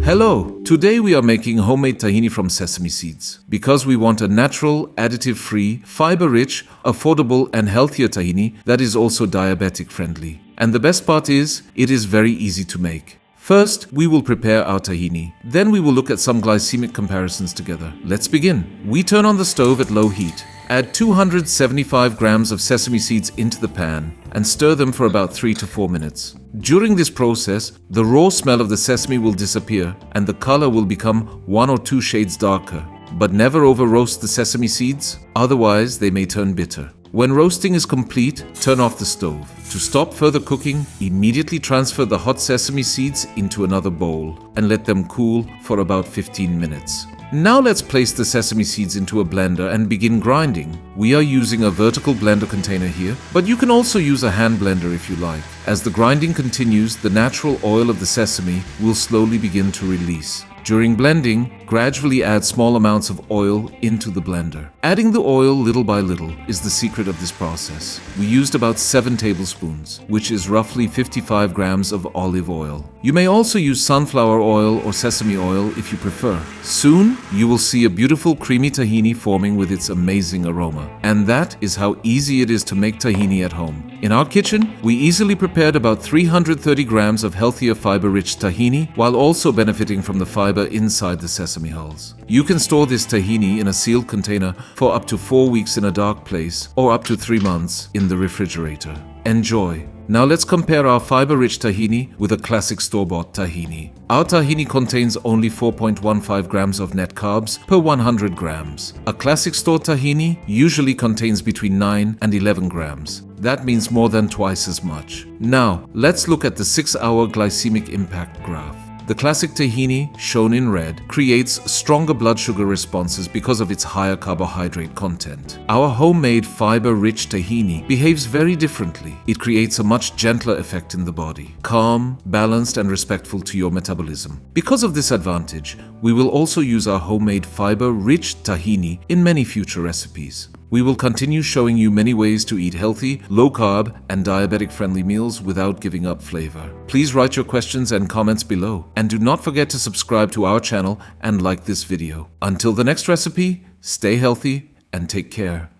Hello! Today we are making homemade tahini from sesame seeds. Because we want a natural, additive-free, fiber-rich, affordable and healthier tahini that is also diabetic-friendly. And the best part is, it is very easy to make. First, we will prepare our tahini. Then we will look at some glycemic comparisons together. Let's begin. We turn on the stove at low heat. Add 275 grams of sesame seeds into the pan and stir them for about 3 to 4 minutes. During this process, the raw smell of the sesame will disappear and the color will become 1 or 2 shades darker. But never over roast the sesame seeds, otherwise they may turn bitter. When roasting is complete, turn off the stove. To stop further cooking, immediately transfer the hot sesame seeds into another bowl and let them cool for about 15 minutes. Now let's place the sesame seeds into a blender and begin grinding. We are using a vertical blender container here, but you can also use a hand blender if you like. As the grinding continues, the natural oil of the sesame will slowly begin to release. During blending, gradually add small amounts of oil into the blender. Adding the oil little by little is the secret of this process. We used about 7 tablespoons, which is roughly 55 grams of olive oil. You may also use sunflower oil or sesame oil if you prefer. Soon, you will see a beautiful creamy tahini forming with its amazing aroma. And that is how easy it is to make tahini at home. In our kitchen, we easily prepared about 330 grams of healthier fiber-rich tahini while also benefiting from the fiber inside the sesame hulls. You can store this tahini in a sealed container for up to 4 weeks in a dark place or up to 3 months in the refrigerator. Enjoy! Now let's compare our fiber-rich tahini with a classic store-bought tahini. Our tahini contains only 4.15 grams of net carbs per 100 grams. A classic store tahini usually contains between 9 and 11 grams. That means more than twice as much. Now, let's look at the 6-hour glycemic impact graph. The classic tahini, shown in red, creates stronger blood sugar responses because of its higher carbohydrate content. Our homemade fiber-rich tahini behaves very differently. It creates a much gentler effect in the body, calm, balanced and respectful to your metabolism. Because of this advantage, we will also use our homemade fiber-rich tahini in many future recipes. We will continue showing you many ways to eat healthy, low-carb, and diabetic-friendly meals without giving up flavor. Please write your questions and comments below. And do not forget to subscribe to our channel and like this video. Until the next recipe, stay healthy and take care.